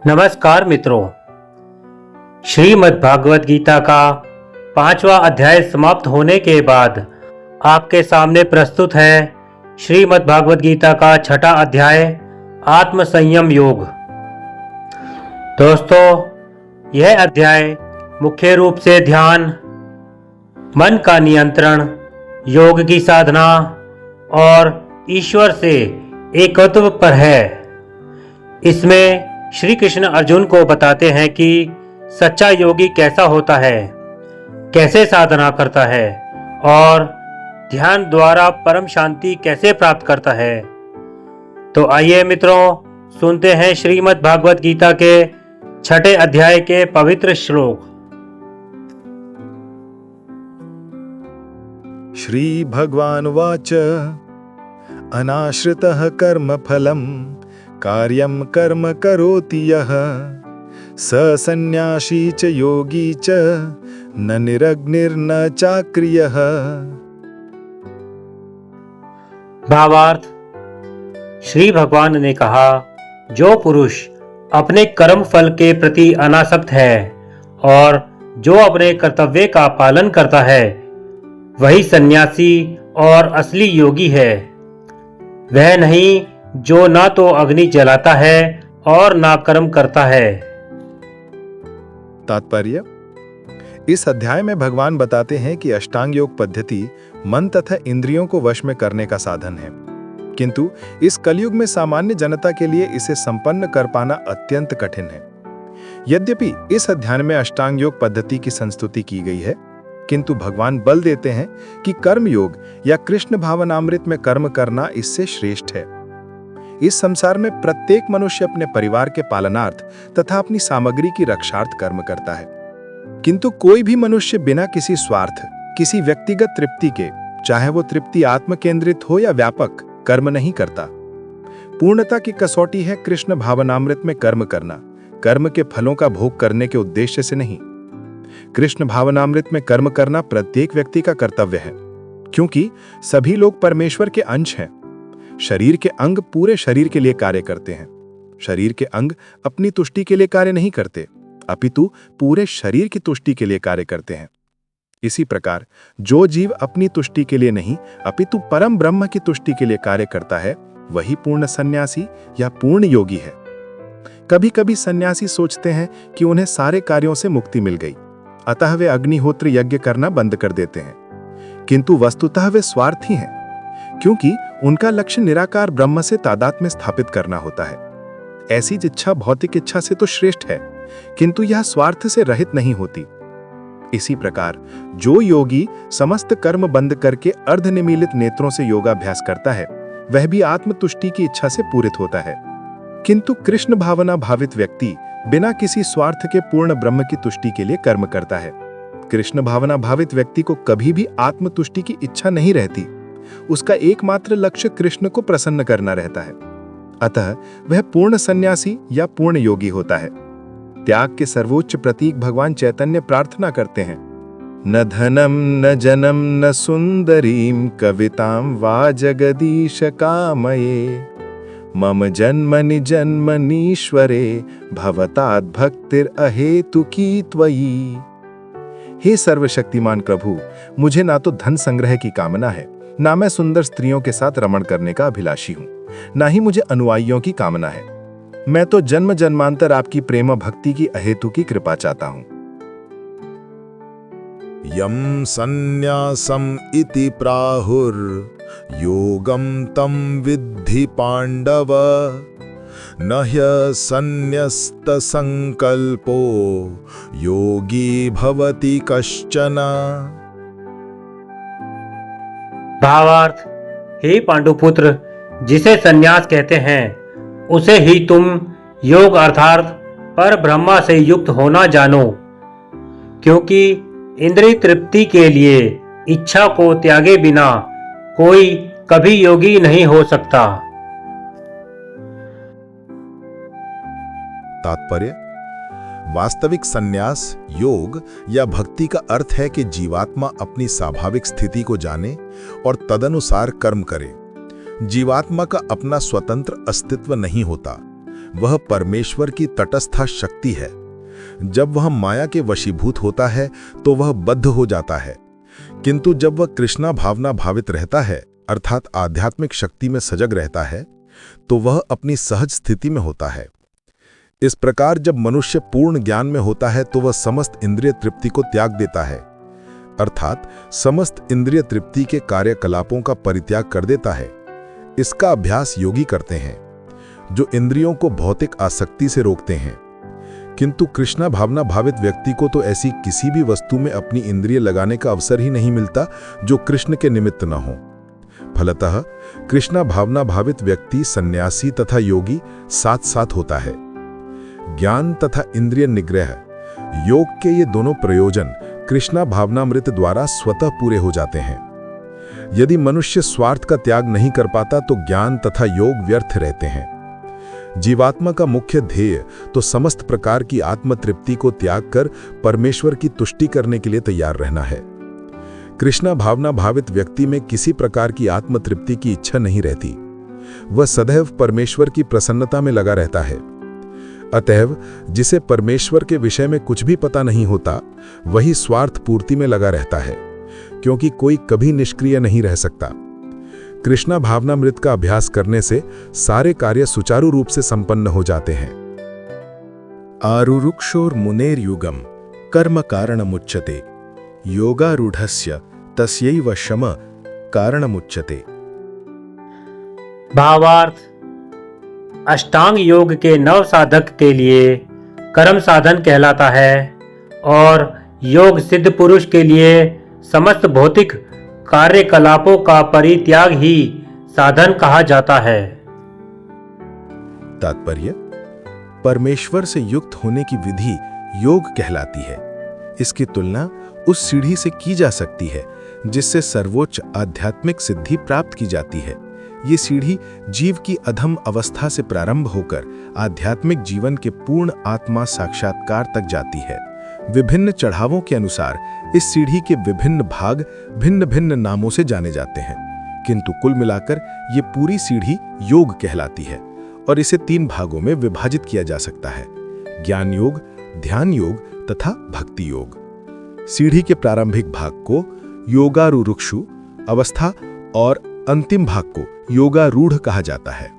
नमस्कार मित्रों। श्रीमद् भागवत गीता का 5वां अध्याय समाप्त होने के बाद आपके सामने प्रस्तुत है श्रीमद् भागवत गीता का 6वां अध्याय आत्म संयम योग। दोस्तों, यह अध्याय मुख्य रूप से ध्यान, मन का नियंत्रण, योग की साधना और ईश्वर से एकत्व पर है। इसमें श्री कृष्ण अर्जुन को बताते हैं कि सच्चा योगी कैसा होता है, कैसे साधना करता है और ध्यान द्वारा परम शांति कैसे प्राप्त करता है। तो आइए मित्रों, सुनते हैं श्रीमद् भागवत गीता के 6वें अध्याय के पवित्र श्लोक। श्री भगवान वाच अनाश्रितः कर्म फलम कार्यम कर्म करोति यः स सन्यासी च योगी च न निरग्निर्न चाक्रियः। भावार्थ, श्री भगवान ने कहा, जो पुरुष अपने कर्म फल के प्रति अनासक्त है और जो अपने कर्तव्य का पालन करता है, वही सन्यासी और असली योगी है। वह नहीं जो ना तो अग्नि जलाता है और ना कर्म करता है। तात्पर्य: इस अध्याय में भगवान बताते हैं कि अष्टांग योग पद्धति मन तथा इंद्रियों को वश में करने का साधन है, किंतु इस कलयुग में सामान्य जनता के लिए इसे संपन्न कर पाना अत्यंत कठिन है। यद्यपि इस अध्याय में अष्टांग योग पद्धति की संस्तुति की गई है, किंतु भगवान बल देते हैं कि कर्म योग या कृष्ण भावनामृत में कर्म करना इससे श्रेष्ठ है। इस संसार में प्रत्येक मनुष्य अपने परिवार के पालनार्थ तथा अपनी सामग्री की रक्षार्थ कर्म करता है, किंतु कोई भी मनुष्य बिना किसी स्वार्थ, किसी व्यक्तिगत तृप्ति के, चाहे वो तृप्ति आत्म केंद्रित हो या व्यापक, कर्म नहीं करता। पूर्णता की कसौटी है कृष्ण भावनामृत में कर्म करना, कर्म के फलों का भोग करने के उद्देश्य से नहीं। कृष्ण भावनामृत में कर्म करना प्रत्येक व्यक्ति का कर्तव्य है, क्योंकि सभी लोग परमेश्वर के अंश हैं। शरीर के अंग पूरे शरीर के लिए कार्य करते हैं। शरीर के अंग अपनी तुष्टि के लिए कार्य नहीं करते, अपितु पूरे शरीर की तुष्टि के लिए कार्य करते हैं। इसी प्रकार जो जीव अपनी तुष्टि के लिए नहीं अपितु परम ब्रह्म की तुष्टि के लिए कार्य करता है, वही पूर्ण सन्यासी या पूर्ण योगी है। कभी कभी सन्यासी सोचते हैं कि उन्हें सारे कार्यों से मुक्ति मिल गई, अतः वे अग्निहोत्र यज्ञ करना बंद कर देते हैं, किंतु वस्तुतः वे स्वार्थी हैं, क्योंकि उनका लक्ष्य निराकार ब्रह्म से तादात्म्य स्थापित करना होता है। ऐसी इच्छा भौतिक इच्छा से तो श्रेष्ठ है, किंतु यह स्वार्थ से रहित नहीं होती। इसी प्रकार जो योगी समस्त कर्म बंद करके अर्धनिमीलित नेत्रों से योगाभ्यास करता है, वह भी आत्मतुष्टि की इच्छा से पूरित होता है। किंतु कृष्ण भावना भावित व्यक्ति बिना किसी स्वार्थ के पूर्ण ब्रह्म की तुष्टि के लिए कर्म करता है। कृष्ण भावना भावित व्यक्ति को कभी भी आत्मतुष्टि की इच्छा नहीं रहती। उसका एकमात्र लक्ष्य कृष्ण को प्रसन्न करना रहता है, अतः वह पूर्ण सन्यासी या पूर्ण योगी होता है। त्याग के सर्वोच्च प्रतीक भगवान चैतन्य प्रार्थना करते हैं, न धनम न जनम न सुंदरीम कविताम वा जगदीश कामये मम जन्मनि जन्मनीश्वरे भवतात् भक्तिर अहेतुकी त्वयि। हे सर्वशक्तिमान प्रभु, मुझे ना तो धन संग्रह की कामना है, ना मैं सुंदर स्त्रियों के साथ रमण करने का अभिलाषी हूं, ना ही मुझे अनुयायियों की कामना है। मैं तो जन्म जन्मांतर आपकी प्रेम भक्ति की अहेतु की कृपा चाहता हूं। यम संन्यासम इति प्राहुर योगम तम विद्धि पांडव न ह्यसन्न्यस्त संकल्पो योगी भवति कश्चन। भावार्थ, हे पांडुपुत्र, जिसे सन्यास कहते हैं उसे ही तुम योग अर्थात पर ब्रह्मा से युक्त होना जानो, क्योंकि इंद्रिय तृप्ति के लिए इच्छा को त्यागे बिना कोई कभी योगी नहीं हो सकता। तात्पर्य: वास्तविक सन्यास, योग या भक्ति का अर्थ है कि जीवात्मा अपनी स्वाभाविक स्थिति को जाने और तदनुसार कर्म करे। जीवात्मा का अपना स्वतंत्र अस्तित्व नहीं होता, वह परमेश्वर की तटस्थ शक्ति है। जब वह माया के वशीभूत होता है तो वह बद्ध हो जाता है, किंतु जब वह कृष्णा भावना भावित रहता है अर्थात आध्यात्मिक शक्ति में सजग रहता है तो वह अपनी सहज स्थिति में होता है। इस प्रकार जब मनुष्य पूर्ण ज्ञान में होता है तो वह समस्त इंद्रिय तृप्ति को त्याग देता है, अर्थात समस्त इंद्रिय तृप्ति के कार्यकलापों का परित्याग कर देता है। इसका अभ्यास योगी करते हैं जो इंद्रियों को भौतिक आसक्ति से रोकते हैं, किंतु कृष्णा भावना भावित व्यक्ति को तो ऐसी किसी भी वस्तु में अपनी इंद्रिय लगाने का अवसर ही नहीं मिलता जो कृष्ण के निमित्त न हो। फलतः कृष्णा भावना भावित व्यक्ति सन्यासी तथा योगी साथ साथ होता है। ज्ञान तथा इंद्रिय निग्रह योग के ये दोनों प्रयोजन कृष्णा भावनामृत द्वारा स्वतः पूरे हो जाते हैं। यदि मनुष्य स्वार्थ का त्याग नहीं कर पाता तो ज्ञान तथा योग व्यर्थ रहते हैं। जीवात्मा का मुख्य ध्येय तो समस्त प्रकार की आत्मतृप्ति को त्याग कर परमेश्वर की तुष्टि करने के लिए तैयार रहना है। कृष्णा भावना भावित व्यक्ति में किसी प्रकार की आत्मतृप्ति की इच्छा नहीं रहती, वह सदैव परमेश्वर की प्रसन्नता में लगा रहता है। अतएव जिसे परमेश्वर के विषय में कुछ भी पता नहीं होता वही स्वार्थ पूर्ति में लगा रहता है, क्योंकि कोई कभी निष्क्रिय नहीं रह सकता। कृष्णा भावनामृत का अभ्यास करने से सारे कार्य सुचारू रूप से संपन्न हो जाते हैं। आरुरुक्षोर मुनेर्युगम कर्म कारणमुच्यते योगारूढ़स्य तस्यैव शम कारणमुच्यते। भावार्थ, अष्टांग योग के नव साधक के लिए कर्म साधन कहलाता है और योग सिद्ध पुरुष के लिए समस्त भौतिक कार्यकलापों का परित्याग ही साधन कहा जाता है। तात्पर्य, परमेश्वर से युक्त होने की विधि योग कहलाती है। इसकी तुलना उस सीढ़ी से की जा सकती है जिससे सर्वोच्च आध्यात्मिक सिद्धि प्राप्त की जाती है। ये सीढ़ी जीव की अधम अवस्था से प्रारंभ होकर आध्यात्मिक जीवन के पूर्ण आत्मा साक्षात्कार तक जाती है। विभिन्न चढ़ावों के अनुसार इस सीढ़ी के विभिन्न भाग भिन्न भिन्न नामों से जाने जाते हैं, किंतु कुल मिलाकर ये पूरी सीढ़ी योग कहलाती है और इसे 3 भागों में विभाजित किया जा सकता है: ज्ञान योग, ध्यान योग तथा भक्ति योग। सीढ़ी के प्रारंभिक भाग को योगारूरुक्षु अवस्था और अंतिम भाग को योगारूढ़ कहा जाता है।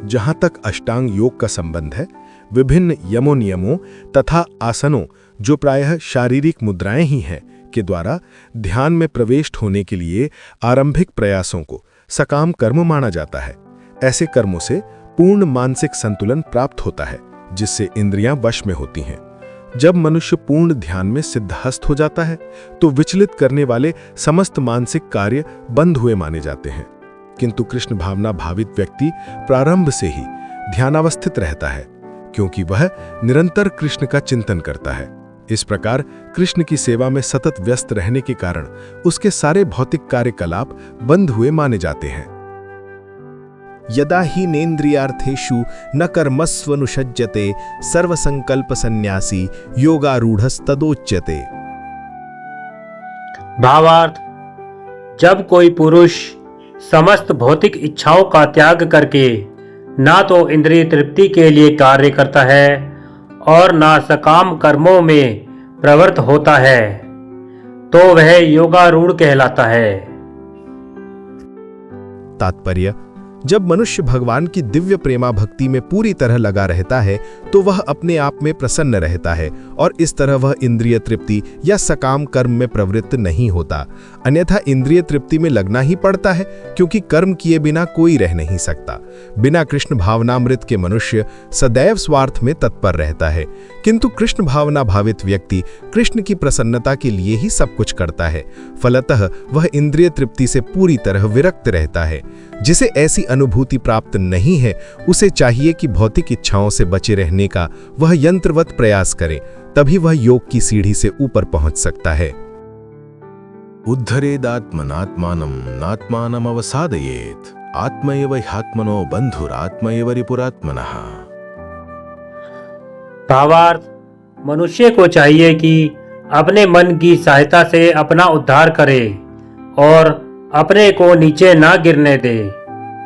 जहां तक अष्टांग योग का संबंध है, विभिन्न यमों नियमों तथा आसनों जो प्रायः शारीरिक मुद्राएं ही हैं के द्वारा ध्यान में प्रवेश होने के लिए आरंभिक प्रयासों को सकाम कर्म माना जाता है। ऐसे कर्मों से पूर्ण मानसिक संतुलन प्राप्त होता है जिससे इंद्रियां वश में होती हैं। जब मनुष्य पूर्ण ध्यान में सिद्धहस्त हो जाता है तो विचलित करने वाले समस्त मानसिक कार्य बंद हुए माने जाते हैं, किंतु कृष्ण भावना भावित व्यक्ति प्रारंभ से ही ध्यानावस्थित रहता है क्योंकि वह निरंतर कृष्ण का चिंतन करता है। इस प्रकार कृष्ण की सेवा में सतत व्यस्त रहने के कारण उसके सारे भौतिक कार्यकलाप बंद हुए माने जाते हैं। यदा ही नेन्द्रियार्थेषु न कर्मस्वनुषज्यते सर्वसंकल्प सन्यासी योगारूढ़स्तदोच्यते। भावार्थ, जब कोई पुरुष समस्त भौतिक इच्छाओं का त्याग करके ना तो इंद्रिय तृप्ति के लिए कार्य करता है और ना सकाम कर्मों में प्रवृत्त होता है तो वह योगारूढ़ कहलाता है। तात्पर्य, जब मनुष्य भगवान की दिव्य प्रेमा भक्ति में पूरी तरह लगा रहता है तो वह अपने आप में प्रसन्न रहता है और इस तरह वह इंद्रिय तृप्ति या सकाम कर्म में प्रवृत्त नहीं होता। अन्यथा इंद्रिय तृप्ति में लगना ही पड़ता है क्योंकि कर्म किए बिना कोई रह नहीं सकता। बिना कृष्ण भावनामृत के मनुष्य सदैव स्वार्थ में तत्पर रहता है, किंतु कृष्ण भावना भावित व्यक्ति कृष्ण की प्रसन्नता के लिए ही सब कुछ करता है। फलतः वह इंद्रिय तृप्ति से पूरी तरह विरक्त रहता है। जिसे ऐसी अनुभूति प्राप्त नहीं है उसे चाहिए कि भौतिक इच्छाओं से बचे रहने का वह यंत्रवत प्रयास करे, तभी वह योग की सीढ़ी से ऊपर पहुंच सकता है। उद्धरेदात्मनात्मानं नात्मानम् अवसादयेत् आत्मैव ह्यात्मनो बन्धुरात्मैव रिपुरात्मनः। भावार्थ, मनुष्य को चाहिए कि अपने मन की सहायता से अपना उद्धार करे और अपने को नीचे ना गिरने दे।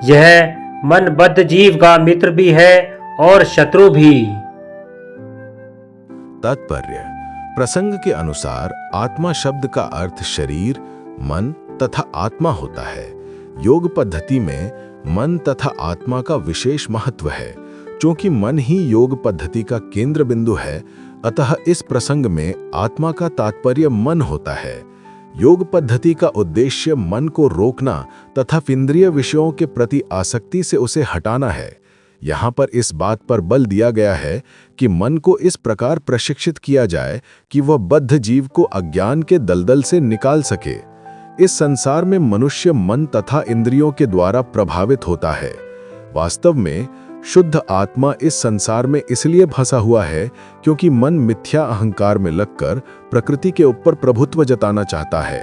यह मनबद्ध जीव का मित्र भी है और शत्रु भी। तात्पर्य: प्रसंग के अनुसार आत्मा शब्द का अर्थ शरीर, मन तथा आत्मा होता है। योग पद्धति में मन तथा आत्मा का विशेष महत्व है। चूंकि मन ही योग पद्धति का केंद्र बिंदु है, अतः इस प्रसंग में आत्मा का तात्पर्य मन होता है। योग पद्धति का उद्देश्य मन को रोकना तथा इंद्रिय विषयों के प्रति आसक्ति से उसे हटाना है। यहाँ पर इस बात पर बल दिया गया है कि मन को इस प्रकार प्रशिक्षित किया जाए कि वह बद्ध जीव को अज्ञान के दलदल से निकाल सके। इस संसार में मनुष्य मन तथा इंद्रियों के द्वारा प्रभावित होता है। वास्तव में शुद्ध आत्मा इस संसार में इसलिए फंसा हुआ है क्योंकि मन मिथ्या अहंकार में लगकर प्रकृति के ऊपर प्रभुत्व जताना चाहता है।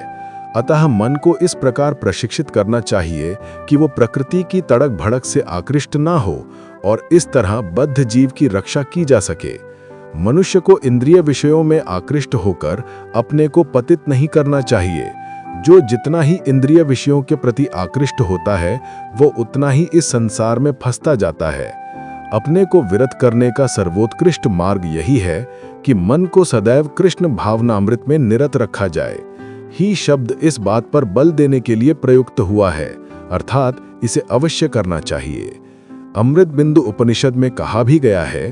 अतः मन को इस प्रकार प्रशिक्षित करना चाहिए कि वो प्रकृति की तड़क भड़क से आकृष्ट ना हो और इस तरह बद्ध जीव की रक्षा की जा सके। मनुष्य को इंद्रिय विषयों में आकृष्ट होकर अपने को पतित नहीं करना चाहिए। जो जितना ही इंद्रिय विषयों के प्रति आकृष्ट होता है, वो उतना ही इस संसार में फंसता जाता है। अपने को विरत करने का सर्वोत्कृष्ट मार्ग यही है कि मन को सदैव कृष्ण भावनामृत में निरत रखा जाए। ही शब्द इस बात पर बल देने के लिए प्रयुक्त हुआ है, अर्थात इसे अवश्य करना चाहिए। अमृत बिंदु उपनिषद में कहा भी गया है,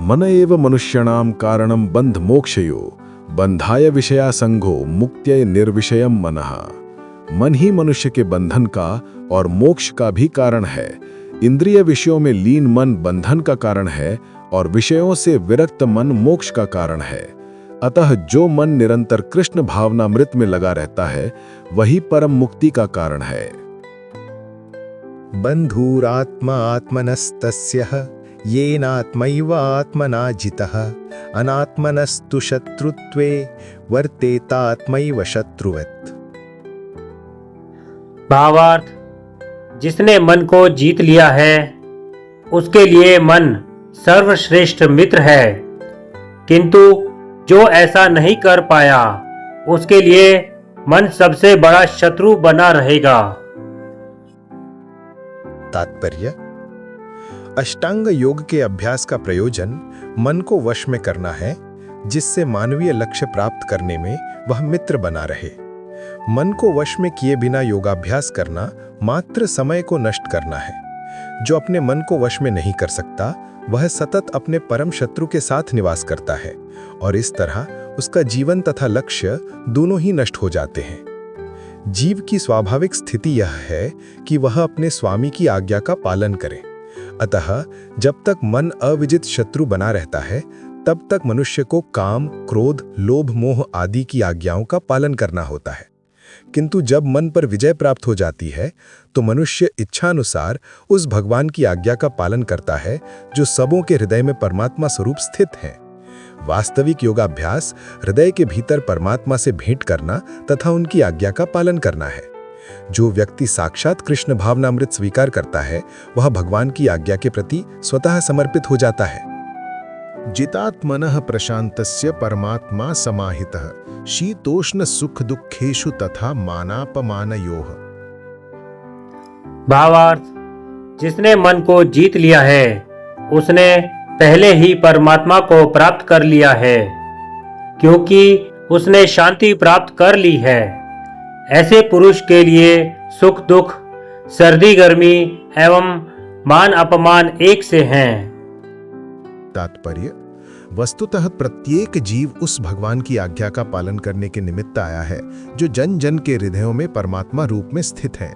मन एव मनुष्याणाम कारणम बंध मोक्षयो बंधाय विषया संघो मुक्त्य निर्विषयम मनः। मन ही मनुष्य के बंधन का और मोक्ष का भी कारण है। इंद्रिय विषयों में लीन मन बंधन का कारण है और विषयों से विरक्त मन मोक्ष का कारण है। अतः जो मन निरंतर कृष्ण भावनामृत में लगा रहता है, वही परम मुक्ति का कारण है। बंधुरात्मा आत्मनस्तस्यः येनात्मैव आत्मना जितः अनात्मनस्तु शत्रुत्वे वर्तेतात्मैव शत्रुवत्। भावार्थ: जिसने मन को जीत लिया है, उसके लिए मन सर्वश्रेष्ठ मित्र है, किंतु जो ऐसा नहीं कर पाया, उसके लिए मन सबसे बड़ा शत्रु बना रहेगा। तात्पर्य: अष्टांग योग के अभ्यास का प्रयोजन मन को वश में करना है, जिससे मानवीय लक्ष्य प्राप्त करने में वह मित्र बना रहे। मन को वश में किए बिना योगाभ्यास करना मात्र समय को नष्ट करना है। जो अपने मन को वश में नहीं कर सकता, वह सतत अपने परम शत्रु के साथ निवास करता है और इस तरह उसका जीवन तथा लक्ष्य दोनों ही नष्ट हो जाते हैं। जीव की स्वाभाविक स्थिति यह है कि वह अपने स्वामी की आज्ञा का पालन करे। अतः जब तक मन अविजित शत्रु बना रहता है, तब तक मनुष्य को काम, क्रोध, लोभ, मोह आदि की आज्ञाओं का पालन करना होता है। किंतु जब मन पर विजय प्राप्त हो जाती है, तो मनुष्य इच्छानुसार उस भगवान की आज्ञा का पालन करता है जो सबों के हृदय में परमात्मा स्वरूप स्थित है। वास्तविक योगाभ्यास हृदय के भीतर परमात्मा से भेंट करना तथा उनकी आज्ञा का पालन करना है। जो व्यक्ति साक्षात कृष्ण भावनामृत स्वीकार करता है, वह भगवान की आज्ञा के प्रति स्वतः समर्पित हो जाता है। जितात्मनः प्रशांतस्य परमात्मा समाहितः शीतोष्ण सुख दुखेषु तथा मानापमानयोः। भावार्थ: जिसने मन को जीत लिया है, उसने पहले ही परमात्मा को प्राप्त कर लिया है, क्योंकि उसने शांति प्राप्त कर ली है। ऐसे पुरुष के लिए सुख दुख, सर्दी गर्मी एवं मान अपमान एक से हैं। तात्पर्य: वस्तुतः प्रत्येक जीव उस भगवान की आज्ञा का पालन करने के निमित्त आया है जो जन जन के हृदयों में परमात्मा रूप में स्थित है।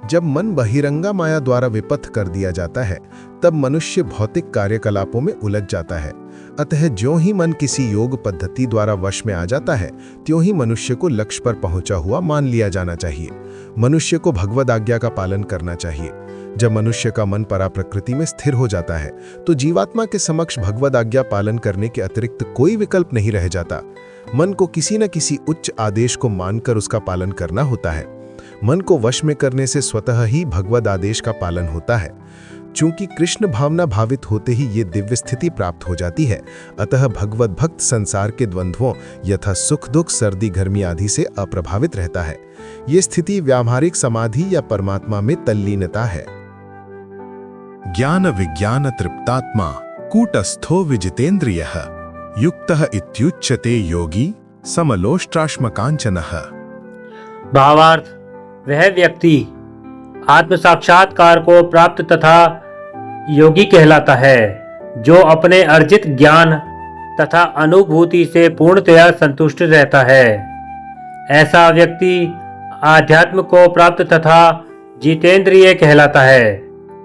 जब मन बहिरंगा माया द्वारा विपथ कर दिया जाता है, तब मनुष्य भौतिक कार्यकलापों में उलझ जाता है। अतः ज्यों ही मन किसी योग पद्धति द्वारा वश में आ जाता है, त्यों ही मनुष्य को लक्ष्य पर पहुंचा हुआ मान लिया जाना चाहिए। मनुष्य को भगवद आज्ञा का पालन करना चाहिए। जब मनुष्य का मन परा प्रकृति में स्थिर हो जाता है, तो जीवात्मा के समक्ष भगवद आज्ञा पालन करने के अतिरिक्त कोई विकल्प नहीं रह जाता। मन को किसी न किसी उच्च आदेश को मानकर उसका पालन करना होता है। मन को वश में करने से स्वतः ही भगवद आदेश का पालन होता है। चूंकि कृष्ण भावना भावित होते ही ये दिव्य स्थिति प्राप्त हो जाती है, अतः भगवत भक्त संसार के द्वंद्वों यथा सुख दुख, सर्दी गर्मी आदि से अप्रभावित रहता है। ये स्थिति व्यावहारिक समाधि या परमात्मा में तल्लीनता है। ज्ञान विज्ञान तृप्तात्मा कूटस्थो विजितेन्द्रियः युक्तः इत्युच्यते योगी समलोष्ट्राश्मकांचनः। भावार्थ, वह व्यक्ति आत्म साक्षात्कार को प्राप्त तथा योगी कहलाता है जो अपने अर्जित ज्ञान तथा अनुभूति से पूर्णतया संतुष्ट रहता है। ऐसा व्यक्ति आध्यात्म को प्राप्त तथा जितेंद्रिय कहलाता है।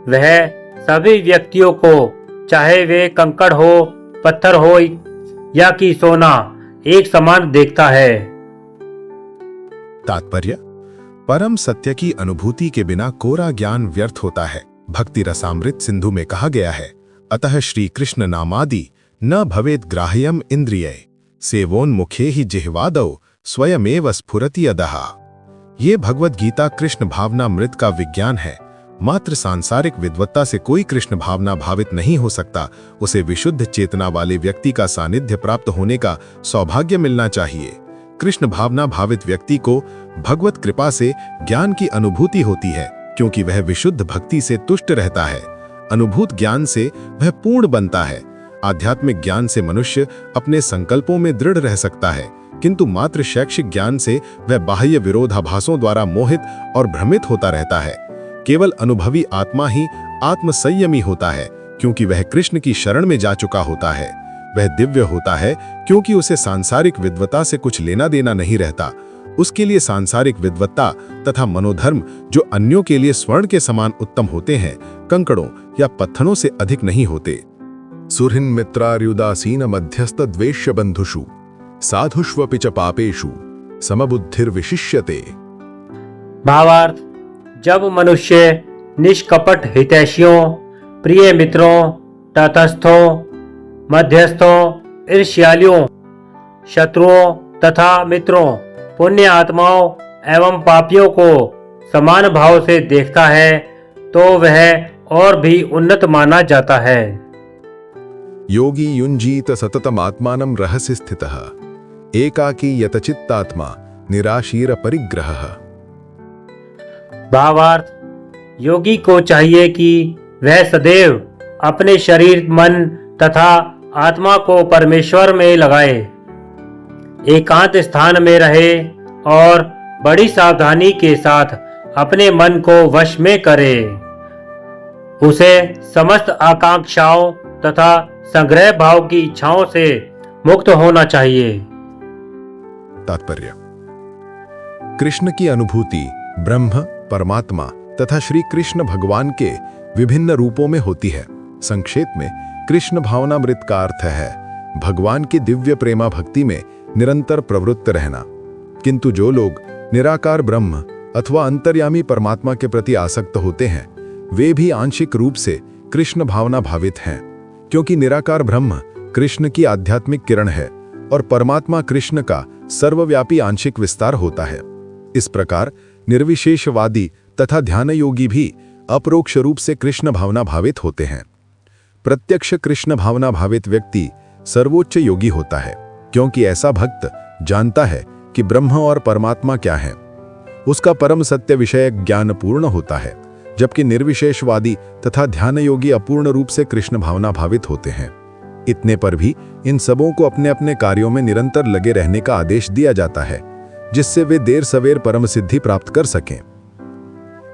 वह सभी व्यक्तियों को, चाहे वे कंकड़ हो, पत्थर हो या कि सोना, एक समान देखता है। तात्पर्य: परम सत्य की अनुभूति के बिना कोरा ज्ञान व्यर्थ होता है। भक्ति रसामृत सिंधु में कहा गया है, अतः श्री कृष्ण नामादि न भवेद ग्राह्यम इंद्रिय सेवोन्मुखे ही जिह्वादौ स्वयमेव स्फुरति अदः। ये भगवद गीता कृष्ण भावनामृत का विज्ञान है। मात्र सांसारिक विद्वत्ता से कोई कृष्ण भावना भावित नहीं हो सकता। उसे विशुद्ध चेतना वाले व्यक्ति का सानिध्य प्राप्त होने का सौभाग्य मिलना चाहिए। कृष्ण भावना भावित व्यक्ति को भगवत कृपा से ज्ञान की अनुभूति होती है, क्योंकि वह विशुद्ध भक्ति से तुष्ट रहता है। अनुभूत ज्ञान से वह पूर्ण बनता है। आध्यात्मिक ज्ञान से मनुष्य अपने संकल्पों में दृढ़ रह सकता है, किंतु मात्र शैक्षिक ज्ञान से वह बाह्य विरोधाभासों द्वारा मोहित और भ्रमित होता रहता है। केवल अनुभवी आत्मा ही आत्मसंयमी होता है, क्योंकि वह कृष्ण की शरण में जा चुका होता है। वह दिव्य होता है क्योंकि उसे सांसारिक विद्वत्ता से कुछ लेना देना नहीं रहता। उसके लिए सांसारिक विद्वत्ता तथा मनोधर्म, जो अन्यों के लिए स्वर्ण के समान उत्तम होते हैं, कंकड़ों या पत्थरों से अधिक नहीं होते। सुहृन् मित्रार्युदासीन मध्यस्थ द्वेष्य बंधुषु साधुष्वपि च पापेषु समबुद्धिर्विशिष्यते। भावार्थ, जब मनुष्य निष्कपट हितैषियों, प्रिय मित्रों, तटस्थों, मध्यस्थों, ईर्ष्यालुओं, शत्रुओं तथा मित्रों, पुण्य आत्माओं एवं पापियों को समान भाव से देखता है तो वह और भी उन्नत माना जाता है। योगी युञ्जीत सततमात्मानं रहसि स्थितः एकाकी यतचित्तात्मा निराशीर परिग्रहः। भावार्थ, योगी को चाहिए कि वह सदैव अपने शरीर, मन तथा आत्मा को परमेश्वर में लगाए, एकांत स्थान में रहे और बड़ी सावधानी के साथ अपने मन को वश में करे। उसे समस्त आकांक्षाओं तथा संग्रह भाव की इच्छाओं से मुक्त होना चाहिए। तात्पर्य: कृष्ण की अनुभूति ब्रह्म, परमात्मा तथा श्री कृष्ण भगवान के विभिन्न रूपों में होती है। संक्षेप में कृष्ण भावनामृत का अर्थ है भगवान की दिव्य प्रेमा भक्ति में निरंतर प्रवृत्त रहना। किंतु जो लोग निराकार ब्रह्म अथवा अंतर्यामी परमात्मा के प्रति आसक्त होते हैं, वे भी आंशिक रूप से कृष्ण भावना भावित हैं, क्योंकि निराकार ब्रह्म कृष्ण की आध्यात्मिक किरण है और परमात्मा कृष्ण का सर्वव्यापी आंशिक विस्तार होता है। इस प्रकार निर्विशेषवादी तथा ध्यान योगी भी अपरोक्ष रूप से कृष्ण भावना भावित होते हैं। प्रत्यक्ष कृष्ण भावना भावित व्यक्ति सर्वोच्च योगी होता है, क्योंकि ऐसा भक्त जानता है कि ब्रह्म और परमात्मा क्या है। उसका परम सत्य विषय ज्ञान पूर्ण होता है, जबकि निर्विशेषवादी तथा ध्यान योगी अपूर्ण रूप से कृष्ण भावना भावित होते हैं। इतने पर भी इन सबों को अपने अपने कार्यों में निरंतर लगे रहने का आदेश दिया जाता है, जिससे वे देर सवेर परम सिद्धि प्राप्त कर सकें।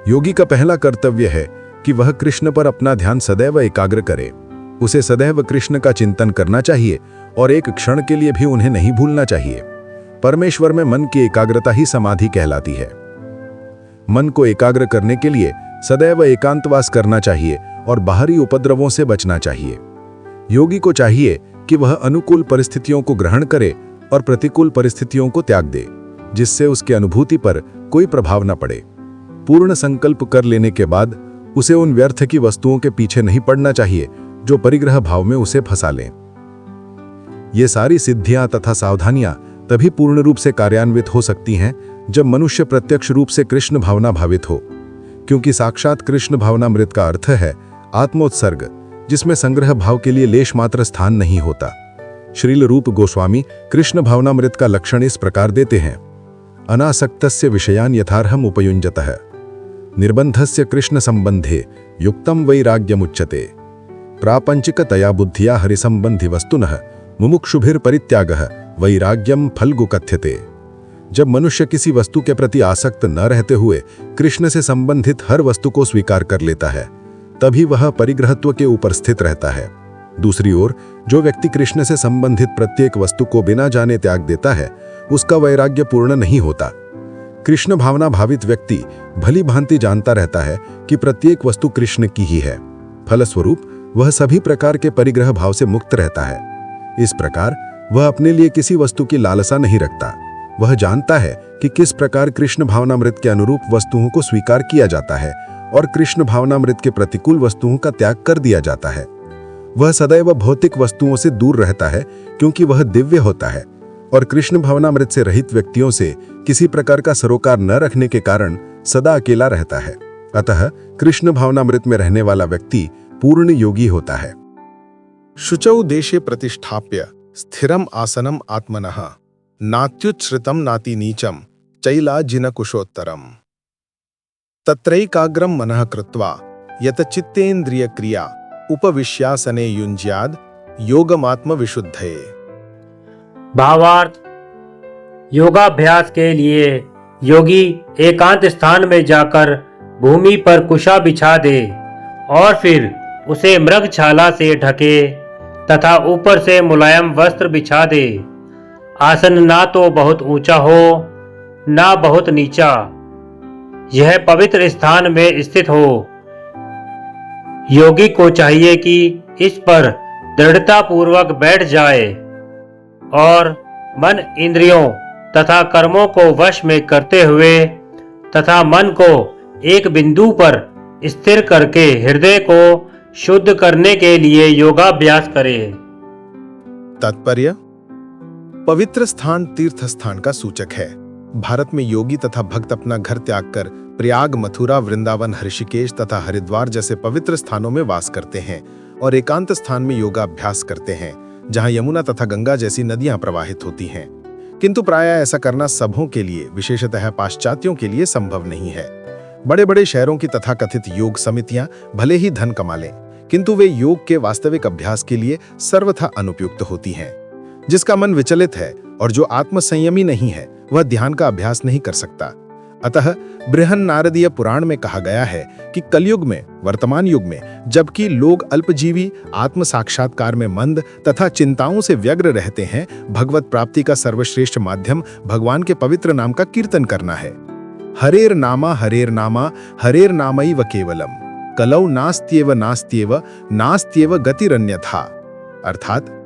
योगी का पहला कर्तव्य है कि वह कृष्ण पर अपना ध्यान सदैव एकाग्र करे। उसे सदैव कृष्ण का चिंतन करना चाहिए और एक क्षण के लिए भी उन्हें नहीं भूलना चाहिए। परमेश्वर में मन की एकाग्रता ही समाधि कहलाती है। मन को एकाग्र करने के लिए सदैव एकांतवास करना चाहिए और बाहरी उपद्रवों से बचना चाहिए। योगी को चाहिए कि वह अनुकूल परिस्थितियों को ग्रहण करे और प्रतिकूल परिस्थितियों को त्याग दे, जिससे उसकी अनुभूति पर कोई प्रभाव न पड़े। पूर्ण संकल्प कर लेने के बाद उसे उन व्यर्थ की वस्तुओं के पीछे नहीं पड़ना चाहिए जो परिग्रह भाव में उसे फंसा लें। ये सारी सिद्धियां तथा सावधानियां तभी पूर्ण रूप से कार्यान्वित हो सकती हैं जब मनुष्य प्रत्यक्ष रूप से कृष्ण भावना भावित हो, क्योंकि साक्षात कृष्ण भावनामृत का अर्थ है आत्मोत्सर्ग, जिसमें संग्रह भाव के लिए लेश मात्र स्थान नहीं होता। श्रील रूप गोस्वामी कृष्ण भावनामृत का लक्षण इस प्रकार देते हैं: अनासक्तस्य विषयान यथार्हम उपयुञ्जतः निर्बंधस्य कृष्ण संबंधे युक्तम वैराग्यमुच्यते। प्रापंचिकतया बुद्धिया हरिसंबंधी वस्तुनः मुमुक्षुभिर परित्यागः वैराग्यम फल्गु कथ्यते। जब मनुष्य किसी वस्तु के प्रति आसक्त न रहते हुए कृष्ण से संबंधित हर वस्तु को स्वीकार कर लेता है, तभी वह परिग्रहत्व के ऊपर स्थित रहता है। दूसरी ओर जो व्यक्ति कृष्ण से संबंधित प्रत्येक वस्तु को बिना जाने त्याग देता है, उसका वैराग्य पूर्ण नहीं होता। कृष्ण भावना भावित व्यक्ति भली भांति जानता रहता है कि प्रत्येक वस्तु कृष्ण की ही है। फलस्वरूप वह सभी प्रकार के परिग्रह भाव से मुक्त रहता है। इस प्रकार वह अपने लिए किसी वस्तु की लालसा नहीं रखता। वह जानता है कि किस प्रकार कृष्ण भावनामृत के अनुरूप वस्तुओं को स्वीकार किया जाता है और कृष्ण भावनामृत के प्रतिकूल वस्तुओं का त्याग कर दिया जाता है। वह सदैव भौतिक वस्तुओं से दूर रहता है क्योंकि वह दिव्य होता है, और कृष्ण भावनामृत से रहित व्यक्तियों से किसी प्रकार का सरोकार न रखने के कारण सदा अकेला रहता है। अतः कृष्ण भावनामृत में रहने वाला व्यक्ति पूर्ण योगी होता है। शुचौ देशे प्रतिष्ठाप्य स्थिरम आसनम आत्मनः नात्युच्छ्रितम नाति नीचम चैलाजिनकुशोत्तरम तत्रैकाग्रम मनः कृत्वा यतचित्तेन्द्रिय क्रिया उपविश्यासने युञ्ज्याद योगमात्म विशुद्धये। भावार्थ, योगाभ्यास के लिए योगी एकांत स्थान में जाकर भूमि पर कुशा बिछा दे और फिर उसे मृगछाला से ढके तथा ऊपर से मुलायम वस्त्र बिछा दे। आसन ना तो बहुत ऊंचा हो ना बहुत नीचा, यह पवित्र स्थान में स्थित हो। योगी को चाहिए कि इस पर दृढ़ता पूर्वक बैठ जाए और मन इंद्रियों तथा कर्मों को वश में करते हुए तथा मन को एक बिंदु पर स्थिर करके हृदय को शुद्ध करने के लिए योगाभ्यास करे। तात्पर्य: पवित्र स्थान तीर्थ स्थान का सूचक है। भारत में योगी तथा भक्त अपना घर त्याग कर प्रयाग, मथुरा, वृंदावन, ऋषिकेश तथा हरिद्वार जैसे पवित्र स्थानों में वास करते हैं और एकांत स्थान में योगाभ्यास करते हैं, जहां यमुना तथा गंगा जैसी नदियां प्रवाहित होती हैं। किंतु प्रायः ऐसा करना सबों के लिए, विशेषतः पाश्चात्यों के लिए संभव नहीं है। बड़े बड़े शहरों की तथाकथित योग समितियां भले ही धन कमा लें, किंतु वे योग के वास्तविक अभ्यास के लिए सर्वथा अनुपयुक्त होती हैं। जिसका मन विचलित है और जो आत्मसंयमी नहीं है, वह ध्यान का अभ्यास नहीं कर सकता। अतः बृहन्नारदीय पुराण में कहा गया है कि कलयुग में, वर्तमान युग में, जबकि लोग अल्पजीवी, आत्म साक्षात्कार में मंद तथा चिंताओं से व्यग्र रहते हैं, भगवत प्राप्ति का सर्वश्रेष्ठ माध्यम भगवान के पवित्र नाम का कीर्तन करना है। हरेर नामा हरेर नामैव केवलम कलौ नास्त्येव नास्त्येव गतिरन्यथा। अर्थात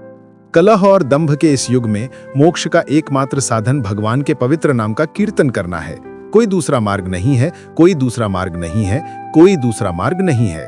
कलह और दंभ के इस युग में मोक्ष का एकमात्र साधन भगवान के पवित्र नाम का कीर्तन करना है। कोई दूसरा मार्ग नहीं है, कोई दूसरा मार्ग नहीं है, कोई दूसरा मार्ग नहीं है।